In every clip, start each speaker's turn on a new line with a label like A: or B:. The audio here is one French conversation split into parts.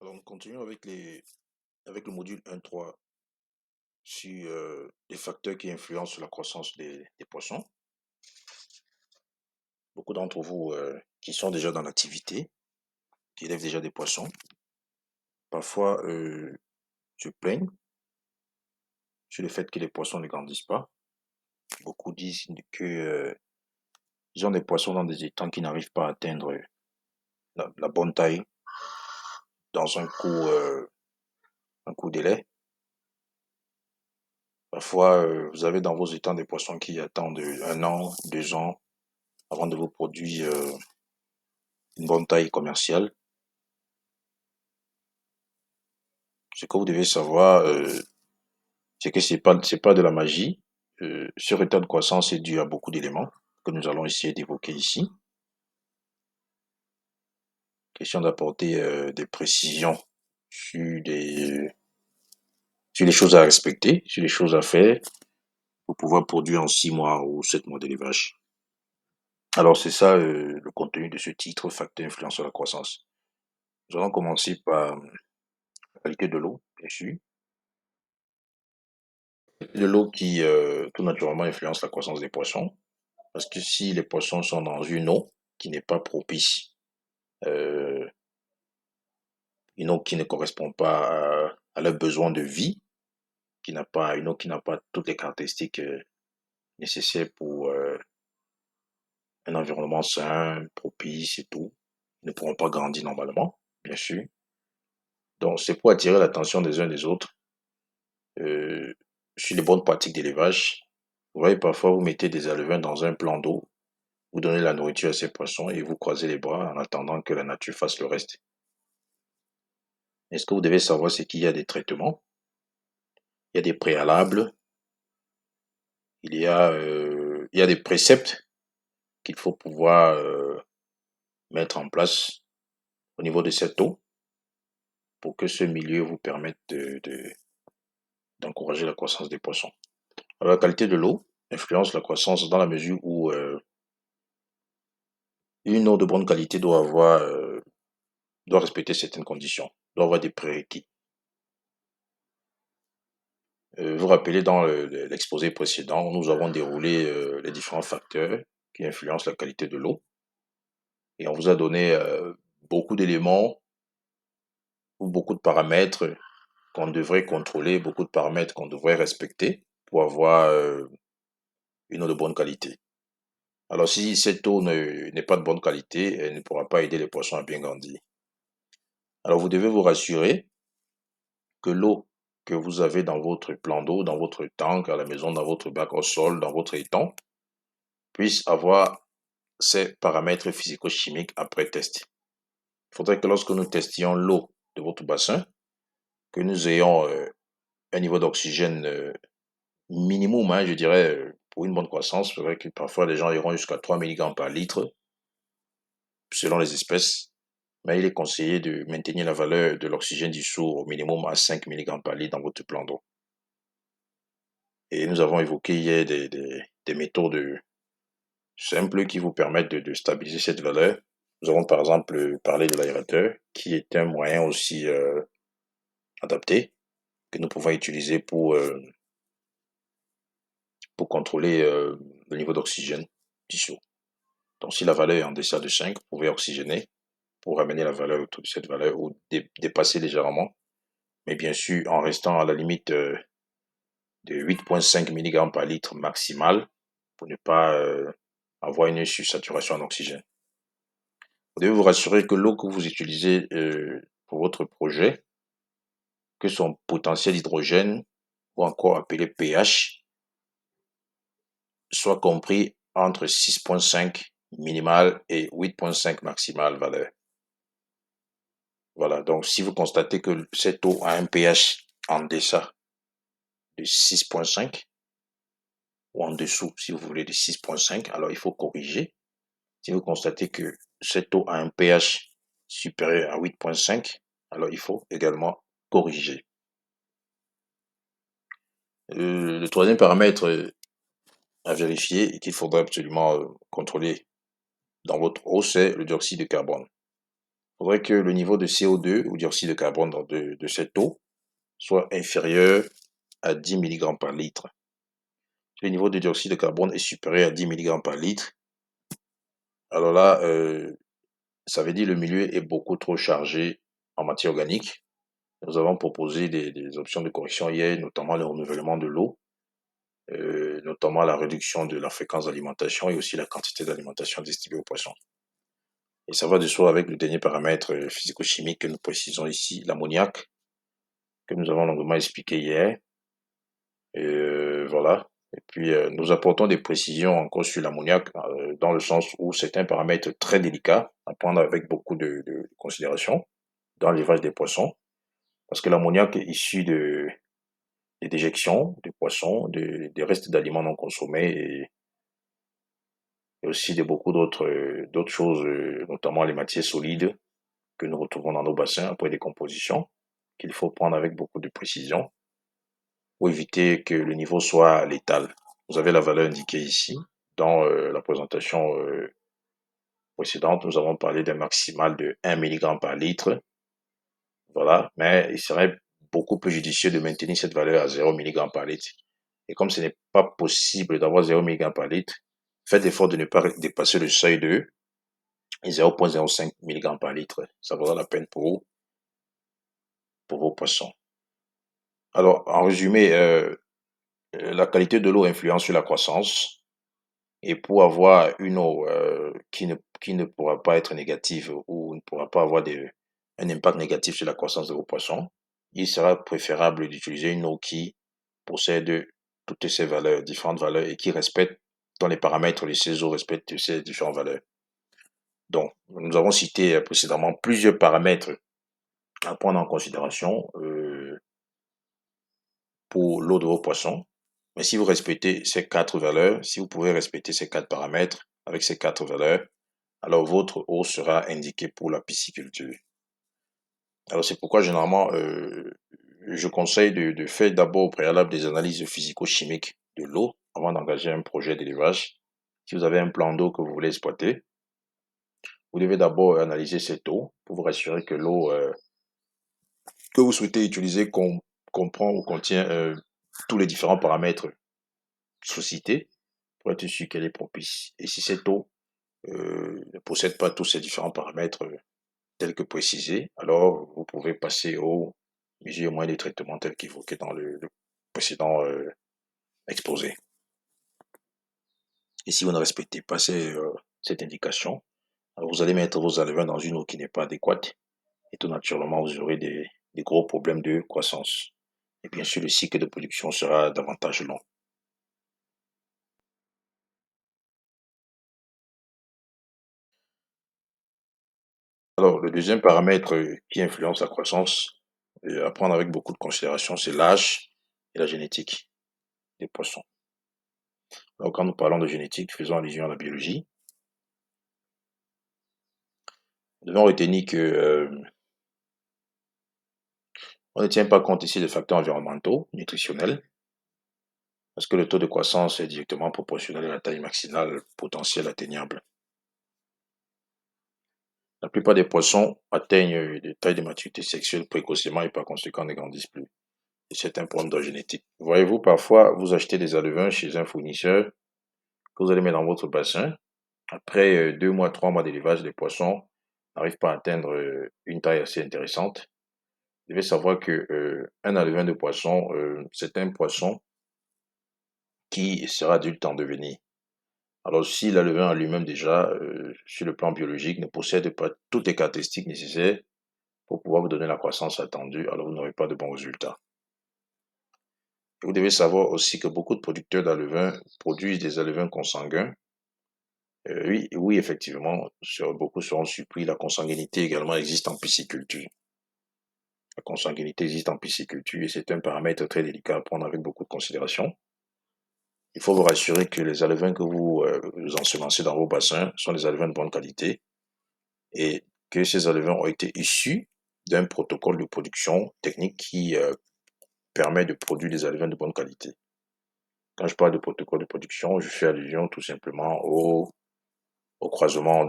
A: Alors, on continue avec le module 1.3 sur les facteurs qui influencent la croissance des poissons. Beaucoup d'entre vous qui sont déjà dans l'activité, qui élèvent déjà des poissons, parfois se plaignent sur le fait que les poissons ne grandissent pas. Beaucoup disent que ils ont des poissons dans des étangs qui n'arrivent pas à atteindre la bonne taille dans un court délai. Parfois, vous avez dans vos étangs des poissons qui attendent 1 an, 2 ans avant de vous produire une bonne taille commerciale. Ce que vous devez savoir, c'est que c'est pas de la magie. Ce retard de croissance est dû à beaucoup d'éléments que nous allons essayer d'évoquer ici. Question d'apporter des précisions sur sur les choses à respecter, sur les choses à faire pour pouvoir produire en 6 mois ou 7 mois d'élevage. Alors c'est ça le contenu de ce titre, facteur influençant la croissance. Nous allons commencer par la qualité de l'eau, bien sûr. De l'eau qui tout naturellement influence la croissance des poissons. Parce que si les poissons sont dans une eau qui n'est pas propice, euh, une eau qui ne correspond pas à leurs besoins de vie, une eau qui n'a pas toutes les caractéristiques nécessaires pour un environnement sain, propice et tout, ils ne pourront pas grandir normalement, bien sûr. Donc c'est pour attirer l'attention des uns des autres euh, sur les bonnes pratiques d'élevage. Vous voyez, parfois vous mettez des alevins dans un plan d'eau, vous donnez la nourriture à ces poissons et vous croisez les bras en attendant que la nature fasse le reste. Et ce que vous devez savoir, c'est qu'il y a des traitements, il y a des préalables, il y a des préceptes qu'il faut pouvoir mettre en place au niveau de cette eau pour que ce milieu vous permette d'encourager la croissance des poissons. Alors, la qualité de l'eau influence la croissance dans la mesure où une eau de bonne qualité doit respecter certaines conditions, doit avoir des prérequis. Vous rappelez dans l'exposé précédent, nous avons déroulé les différents facteurs qui influencent la qualité de l'eau et on vous a donné beaucoup d'éléments ou beaucoup de paramètres qu'on devrait contrôler, beaucoup de paramètres qu'on devrait respecter pour avoir une eau de bonne qualité. Alors si cette eau n'est pas de bonne qualité, elle ne pourra pas aider les poissons à bien grandir. Alors vous devez vous rassurer que l'eau que vous avez dans votre plan d'eau, dans votre tank, à la maison, dans votre bac au sol, dans votre étang, puisse avoir ces paramètres physico-chimiques après test. Il faudrait que lorsque nous testions l'eau de votre bassin, que nous ayons un niveau d'oxygène minimum, hein, je dirais, pour une bonne croissance. C'est vrai que parfois les gens iront jusqu'à 3 mg par litre selon les espèces, mais il est conseillé de maintenir la valeur de l'oxygène dissous au minimum à 5 mg par litre dans votre plan d'eau. Et nous avons évoqué hier des méthodes simples qui vous permettent de stabiliser cette valeur. Nous avons par exemple parlé de l'aérateur, qui est un moyen aussi adapté que nous pouvons utiliser pour contrôler le niveau d'oxygène dissous. Donc si la valeur est en deçà de 5, vous pouvez oxygéner pour ramener la valeur autour de cette valeur ou dépasser légèrement, mais bien sûr en restant à la limite de 8,5 mg par litre maximal pour ne pas avoir une sursaturation en oxygène. Vous devez vous rassurer que l'eau que vous utilisez pour votre projet, que son potentiel d'hydrogène, ou encore appelé pH, soit compris entre 6,5 minimal et 8,5 maximal valeur. Voilà, donc si vous constatez que cette eau a un pH en deçà de 6,5 ou en dessous, si vous voulez, de 6,5, alors il faut corriger. Si vous constatez que cette eau a un pH supérieur à 8,5, alors il faut également corriger. Le troisième paramètre à vérifier et qu'il faudra absolument contrôler dans votre eau, c'est le dioxyde de carbone. faudrait que le niveau de CO2 ou dioxyde de carbone de cette eau soit inférieur à 10 mg par litre. Si le niveau de dioxyde de carbone est supérieur à 10 mg par litre, alors là, ça veut dire que le milieu est beaucoup trop chargé en matière organique. Nous avons proposé des options de correction hier, notamment le renouvellement de l'eau, notamment la réduction de la fréquence d'alimentation et aussi la quantité d'alimentation destinée aux poissons. Et ça va de soi avec le dernier paramètre physico-chimique que nous précisons ici, l'ammoniac, que nous avons longuement expliqué hier. Voilà. Et puis, nous apportons des précisions encore sur l'ammoniac, dans le sens où c'est un paramètre très délicat à prendre avec beaucoup de considération dans l'élevage des poissons, parce que l'ammoniac est issu des déjections des poissons, des restes d'aliments non consommés et aussi de beaucoup d'autres choses, notamment les matières solides que nous retrouvons dans nos bassins après décomposition, qu'il faut prendre avec beaucoup de précision pour éviter que le niveau soit létal. Vous avez la valeur indiquée ici. Dans la présentation précédente, nous avons parlé d'un maximal de 1 mg par litre. Voilà, mais il serait beaucoup plus judicieux de maintenir cette valeur à 0 mg par litre. Et comme ce n'est pas possible d'avoir 0 mg par litre, faites l'effort de ne pas dépasser le seuil de 0,05 mg par litre. Ça vaudra la peine pour vos poissons. Alors, en résumé, la qualité de l'eau influence sur la croissance. Et pour avoir une eau qui ne pourra pas être négative ou ne pourra pas avoir un impact négatif sur la croissance de vos poissons, il sera préférable d'utiliser une eau qui possède toutes ces valeurs, différentes valeurs, et qui respecte, dans les paramètres de ces eaux, respecte ces différentes valeurs. Donc, nous avons cité précédemment plusieurs paramètres à prendre en considération pour l'eau de vos poissons. Mais si vous respectez ces quatre valeurs, si vous pouvez respecter ces quatre paramètres avec ces quatre valeurs, alors votre eau sera indiquée pour la pisciculture. Alors c'est pourquoi généralement, je conseille de faire d'abord au préalable des analyses physico-chimiques de l'eau avant d'engager un projet d'élevage. Si vous avez un plan d'eau que vous voulez exploiter, vous devez d'abord analyser cette eau pour vous rassurer que l'eau que vous souhaitez utiliser comprend ou contient tous les différents paramètres sollicités pour être sûr qu'elle est propice. Et si cette eau ne possède pas tous ces différents paramètres tels que précisés, alors vous pouvez passer aux mesures et moyens de traitement tels qu'évoqués dans le précédent exposé. Et si vous ne respectez pas cette indication, alors vous allez mettre vos alevins dans une eau qui n'est pas adéquate et tout naturellement vous aurez des gros problèmes de croissance. Et bien sûr, le cycle de production sera davantage long. Alors, le deuxième paramètre qui influence la croissance, et à prendre avec beaucoup de considération, c'est l'âge et la génétique des poissons. Alors, quand nous parlons de génétique, faisons allusion à la biologie. Nous devons retenir que on ne tient pas compte ici des facteurs environnementaux, nutritionnels, parce que le taux de croissance est directement proportionnel à la taille maximale potentielle atteignable. La plupart des poissons atteignent des tailles de maturité sexuelle précocement et par conséquent ne grandissent plus. Et c'est un problème de génétique. Voyez-vous, parfois, vous achetez des alevins chez un fournisseur que vous allez mettre dans votre bassin. Après 2 mois, 3 mois d'élevage, les poissons n'arrivent pas à atteindre une taille assez intéressante. Vous devez savoir que un alevin de poisson, c'est un poisson qui sera adulte en devenir. Alors, si l'alevin en lui-même déjà, sur le plan biologique, ne possède pas toutes les caractéristiques nécessaires pour pouvoir vous donner la croissance attendue, alors vous n'aurez pas de bons résultats. Vous devez savoir aussi que beaucoup de producteurs d'alevins produisent des alevins consanguins. Oui, oui, effectivement, beaucoup seront surpris. La consanguinité également existe en pisciculture. La consanguinité existe en pisciculture et c'est un paramètre très délicat à prendre avec beaucoup de considération. Il faut vous rassurer que les alevins que vous ensemencez dans vos bassins sont des alevins de bonne qualité et que ces alevins ont été issus d'un protocole de production technique qui permet de produire des alevins de bonne qualité. Quand je parle de protocole de production, je fais allusion tout simplement au croisement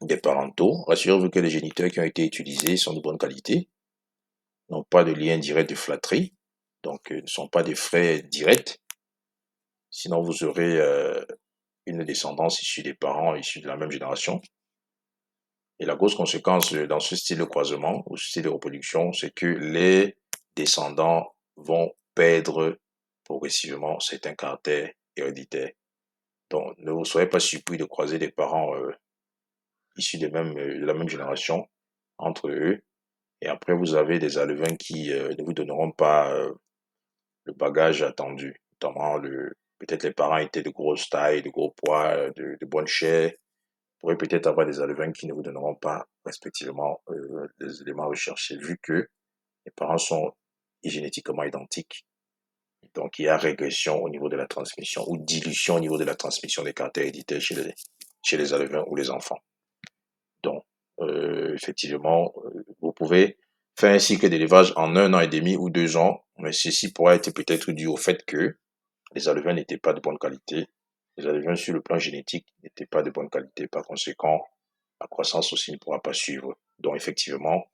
A: des parentaux. Rassurez-vous que les géniteurs qui ont été utilisés sont de bonne qualité, n'ont pas de lien direct de flatterie, donc ne sont pas des frais directs. Sinon, vous aurez une descendance issue des parents issus de la même génération. Et la grosse conséquence dans ce style de croisement ou ce style de reproduction, c'est que les descendants vont perdre progressivement certains caractères héréditaires. Donc, ne vous soyez pas surpris de croiser des parents issus de la même génération entre eux. Et après, vous avez des alevins qui ne vous donneront pas le bagage attendu. Notamment, peut-être les parents étaient de grosse taille, de gros poids, de bonne chair. Vous pourrez peut-être avoir des alevins qui ne vous donneront pas respectivement les éléments recherchés, vu que les parents sont génétiquement identiques. Donc, il y a régression au niveau de la transmission ou dilution au niveau de la transmission des caractères héréditaires chez les alevins ou les enfants. Donc, effectivement, vous pouvez faire un cycle d'élevage en 1 an et demi ou 2 ans, mais ceci pourra être peut-être dû au fait que les alevins n'étaient pas de bonne qualité. Les alevins sur le plan génétique n'étaient pas de bonne qualité. Par conséquent, la croissance aussi ne pourra pas suivre. Donc, effectivement,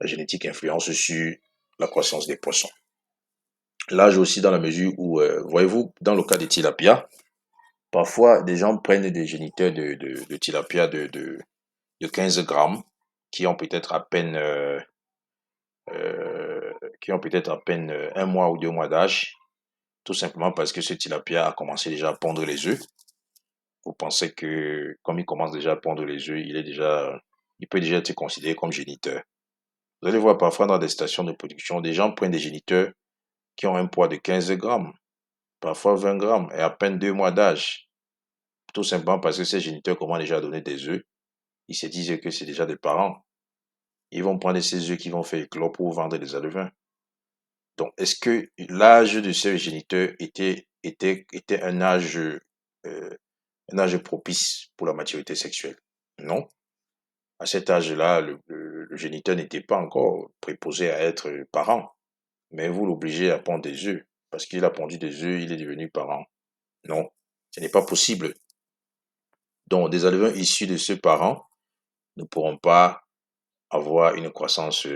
A: la génétique influence sur la croissance des poissons. L'âge aussi dans la mesure où, voyez-vous, dans le cas des tilapias, parfois des gens prennent des géniteurs de tilapia de 15 grammes qui ont peut-être à peine, qui ont peut-être à peine 1 mois ou 2 mois d'âge, tout simplement parce que ce tilapia a commencé déjà à pondre les œufs. Vous pensez que comme il commence déjà à pondre les œufs, il peut déjà être considéré comme géniteur. Vous allez voir parfois dans des stations de production, des gens prennent des géniteurs qui ont un poids de 15 grammes, parfois 20 grammes et à peine 2 mois d'âge. Tout simplement parce que ces géniteurs commencent déjà à donner des œufs. Ils se disent que c'est déjà des parents. Ils vont prendre ces œufs qui vont faire éclore pour vendre des alevins. Donc, est-ce que l'âge de ces géniteurs était un âge propice pour la maturité sexuelle? Non. À cet âge-là, le géniteur n'était pas encore préposé à être parent. Mais vous l'obligez à pondre des œufs. Parce qu'il a pondu des œufs, il est devenu parent. Non, ce n'est pas possible. Donc, des alevins issus de ce parent ne pourront pas avoir une croissance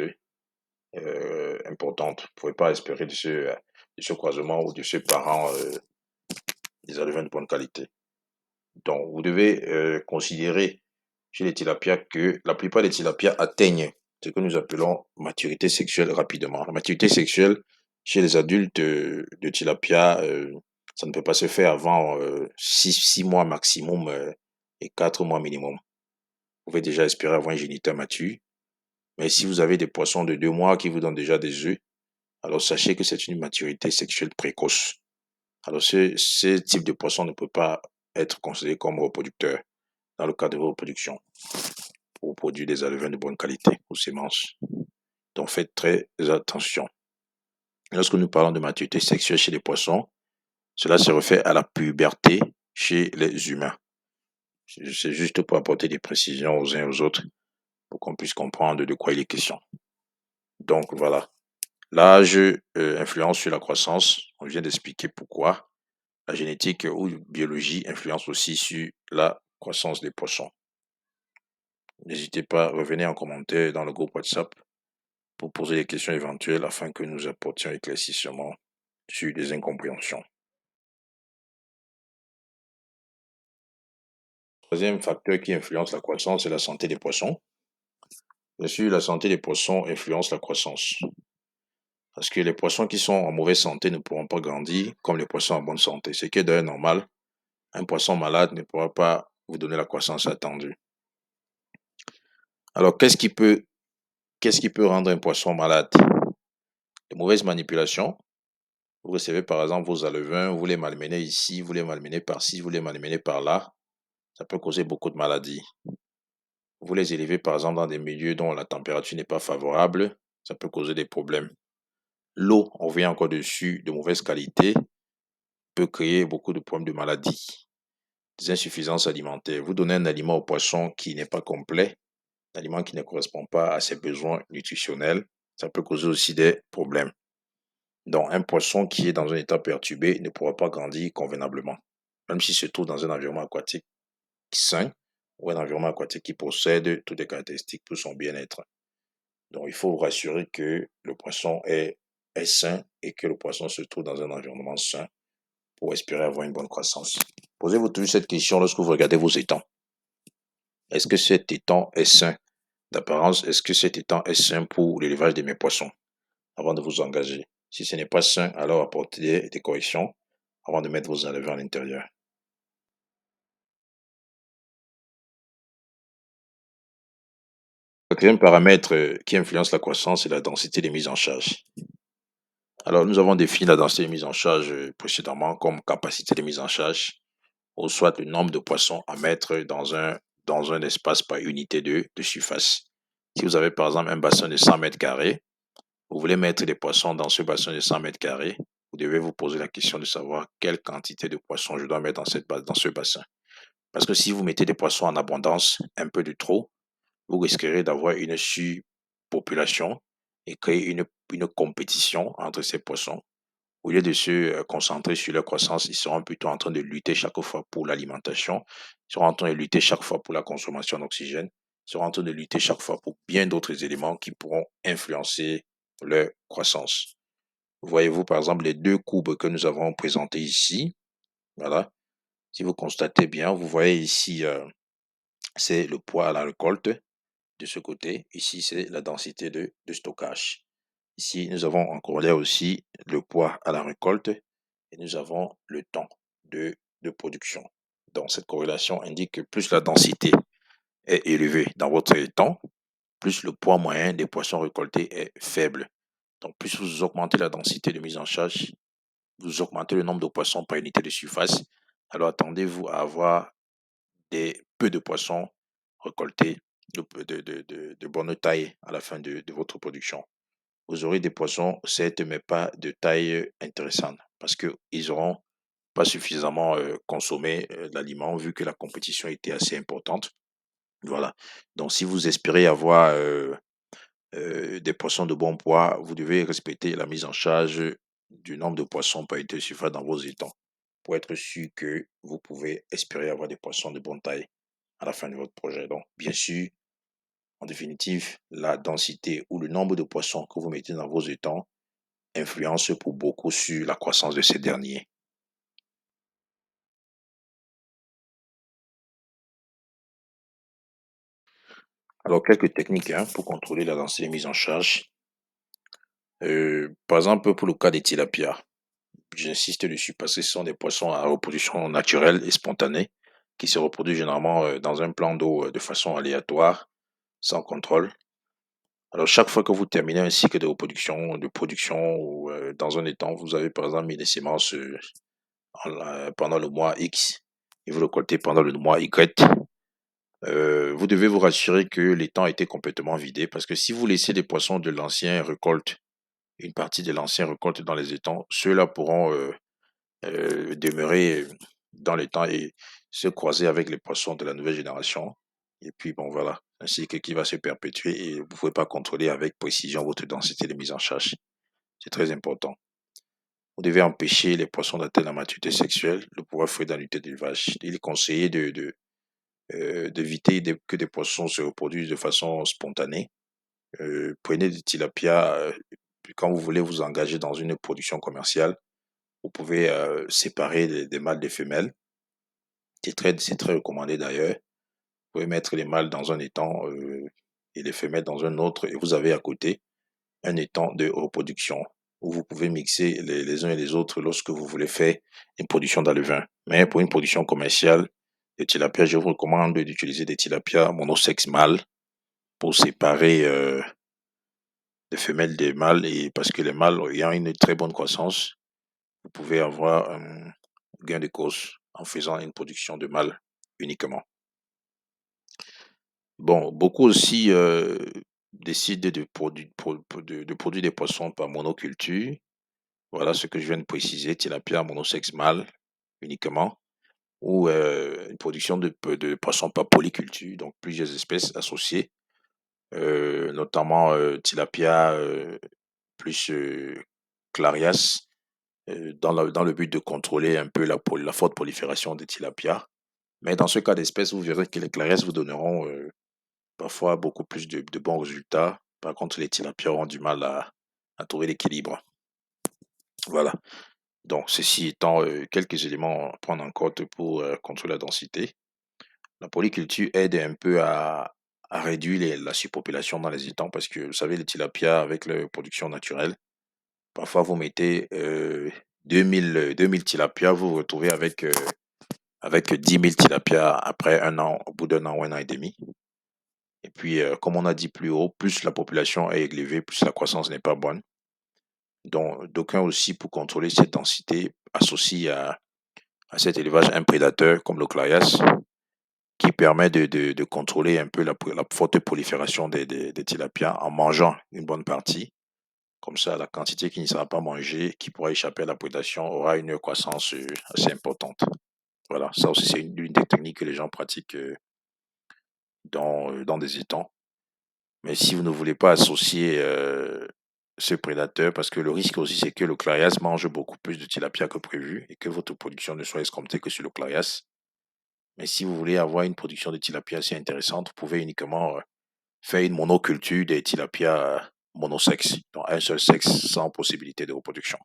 A: importante. Vous ne pouvez pas espérer de ce croisement ou de ce parent des alevins de bonne qualité. Donc, vous devez considérer chez les tilapias que la plupart des tilapias atteignent ce que nous appelons maturité sexuelle rapidement. La maturité sexuelle chez les adultes de tilapia, ça ne peut pas se faire avant 6 mois maximum et 4 mois minimum. Vous pouvez déjà espérer avoir un géniteur mature. Mais si vous avez des poissons de 2 mois qui vous donnent déjà des œufs, alors sachez que c'est une maturité sexuelle précoce. Alors ce type de poisson ne peut pas être considéré comme reproducteur dans le cadre de vos productions pour produire des alevins de bonne qualité aux semences. Donc faites très attention. Lorsque nous parlons de maturité sexuelle chez les poissons, cela se réfère à la puberté chez les humains. C'est juste pour apporter des précisions aux uns et aux autres pour qu'on puisse comprendre de quoi il est question. Donc voilà. L'âge influence sur la croissance. On vient d'expliquer pourquoi. La génétique ou biologie influence aussi sur la croissance des poissons. N'hésitez pas, revenez en commentaire dans le groupe WhatsApp pour poser des questions éventuelles afin que nous apportions éclaircissement sur des incompréhensions. Troisième facteur qui influence la croissance, c'est la santé des poissons. Bien sûr, la santé des poissons influence la croissance. Parce que les poissons qui sont en mauvaise santé ne pourront pas grandir comme les poissons en bonne santé. Ce qui est d'ailleurs normal. Un poisson malade ne pourra pas vous donner la croissance attendue. Alors, qu'est-ce qui peut rendre un poisson malade? Les mauvaises manipulations. Vous recevez par exemple vos alevins, vous les malmenez ici, vous les malmenez par-ci, vous les malmenez par-là. Ça peut causer beaucoup de maladies. Vous les élevez par exemple dans des milieux dont la température n'est pas favorable, ça peut causer des problèmes. L'eau, on vient encore dessus, de mauvaise qualité, peut créer beaucoup de problèmes de maladies. Des insuffisances alimentaires. Vous donnez un aliment au poisson qui n'est pas complet, un aliment qui ne correspond pas à ses besoins nutritionnels, ça peut causer aussi des problèmes. Donc, un poisson qui est dans un état perturbé ne pourra pas grandir convenablement. Même s'il se trouve dans un environnement aquatique sain, ou un environnement aquatique qui possède toutes les caractéristiques pour son bien-être. Donc, il faut vous rassurer que le poisson est sain et que le poisson se trouve dans un environnement sain pour espérer avoir une bonne croissance. Posez-vous toujours cette question lorsque vous regardez vos étangs. Est-ce que cet étang est sain d'apparence? Est-ce que cet étang est sain pour l'élevage de mes poissons avant de vous engager? Si ce n'est pas sain, alors apportez des corrections avant de mettre vos éleveurs à l'intérieur. Le quatrième paramètre qui influence la croissance est la densité des mises en charge. Alors, nous avons défini la densité de mise en charge précédemment comme capacité de mise en charge, ou soit le nombre de poissons à mettre dans un espace par unité de surface. Si vous avez par exemple un bassin de 100 mètres carrés, vous voulez mettre des poissons dans ce bassin de 100 mètres carrés, vous devez vous poser la question de savoir quelle quantité de poissons je dois mettre dans ce bassin. Parce que si vous mettez des poissons en abondance, un peu de trop, vous risquerez d'avoir une surpopulation et créer une compétition entre ces poissons. Au lieu de se concentrer sur leur croissance, ils seront plutôt en train de lutter chaque fois pour l'alimentation, ils seront en train de lutter chaque fois pour la consommation d'oxygène, ils seront en train de lutter chaque fois pour bien d'autres éléments qui pourront influencer leur croissance. Voyez-vous, par exemple, les deux courbes que nous avons présentées ici. Voilà. Si vous constatez bien, vous voyez ici, c'est le poids à la récolte de ce côté. Ici, c'est la densité de stockage. Ici, nous avons en corollaire aussi le poids à la récolte et nous avons le temps de production. Donc, cette corrélation indique que plus la densité est élevée dans votre étang, plus le poids moyen des poissons récoltés est faible. Donc, plus vous augmentez la densité de mise en charge, vous augmentez le nombre de poissons par unité de surface, alors attendez-vous à avoir peu de poissons récoltés de bonne taille à la fin de votre production. Vous aurez des poissons, certes, mais pas de taille intéressante parce qu'ils n'auront pas suffisamment consommé l'aliment vu que la compétition était assez importante. Voilà. Donc, si vous espérez avoir des poissons de bon poids, vous devez respecter la mise en charge du nombre de poissons par unité de surface dans vos étangs pour être sûr que vous pouvez espérer avoir des poissons de bonne taille à la fin de votre projet. Donc, bien sûr, en définitive, la densité ou le nombre de poissons que vous mettez dans vos étangs influence pour beaucoup sur la croissance de ces derniers. Alors, quelques techniques pour contrôler la densité de mise en charge. Par exemple, pour le cas des tilapias, j'insiste dessus parce que ce sont des poissons à reproduction naturelle et spontanée qui se reproduisent généralement dans un plan d'eau de façon aléatoire, sans contrôle. Alors, chaque fois que vous terminez un cycle de production ou dans un étang, vous avez par exemple mis des semences pendant le mois X et vous récoltez pendant le mois Y. Vous devez vous rassurer que l'étang a été complètement vidé parce que si vous laissez les poissons de l'ancien récolte, une partie de l'ancien récolte dans les étangs, ceux-là pourront demeurer dans l'étang et se croiser avec les poissons de la nouvelle génération. Et puis, bon, voilà, un cycle qui va se perpétuer et vous ne pouvez pas contrôler avec précision votre densité de mise en charge. C'est très important. Vous devez empêcher les poissons d'atteindre la maturité sexuelle, le pouvoir fruit dans l'unité d'élevage. Il est conseillé d'éviter que des poissons se reproduisent de façon spontanée. Prenez des tilapias quand vous voulez vous engager dans une production commerciale. Vous pouvez séparer des mâles des femelles. C'est très recommandé d'ailleurs. Vous pouvez mettre les mâles dans un étang et les femelles dans un autre et vous avez à côté un étang de reproduction où vous pouvez mixer les uns et les autres lorsque vous voulez faire une production dans le vin. Mais pour une production commerciale de tilapia, je vous recommande d'utiliser des tilapias monosexe mâles pour séparer les femelles des mâles et parce que les mâles ayant une très bonne croissance, vous pouvez avoir un gain de cause en faisant une production de mâles uniquement. Bon, beaucoup aussi décident de produire des poissons par monoculture. Voilà ce que je viens de préciser, tilapia monosexe mâle uniquement, ou une production de poissons par polyculture, donc plusieurs espèces associées, notamment tilapia plus clarias, dans le but de contrôler un peu la forte prolifération des tilapias Mais dans ce cas d'espèce, vous verrez que les claresses vous donneront parfois beaucoup plus de bons résultats. Par contre, les tilapias auront du mal à trouver l'équilibre. Voilà. Donc, ceci étant quelques éléments à prendre en compte pour contrôler la densité. La polyculture aide un peu à réduire la surpopulation dans les étangs parce que, vous savez, les tilapias, avec leur production naturelle, parfois vous mettez 2000 tilapias, vous vous retrouvez avec 10 000 tilapias après un an, au bout d'un an ou un an et demi. Et puis, comme on a dit plus haut, plus la population est élevée, plus la croissance n'est pas bonne. Donc, d'aucuns aussi, pour contrôler cette densité, associent à cet élevage un prédateur comme le Clarias, qui permet de contrôler un peu la forte prolifération des tilapias en mangeant une bonne partie. Comme ça, la quantité qui ne sera pas mangée, qui pourra échapper à la prédation, aura une croissance assez importante. Voilà, ça aussi, c'est une des techniques que les gens pratiquent dans des étangs. Mais si vous ne voulez pas associer ce prédateur, parce que le risque aussi, c'est que le Clarias mange beaucoup plus de tilapia que prévu et que votre production ne soit escomptée que sur le Clarias. Mais si vous voulez avoir une production de tilapia assez intéressante, vous pouvez uniquement faire une monoculture des tilapias monosexes, donc un seul sexe sans possibilité de reproduction.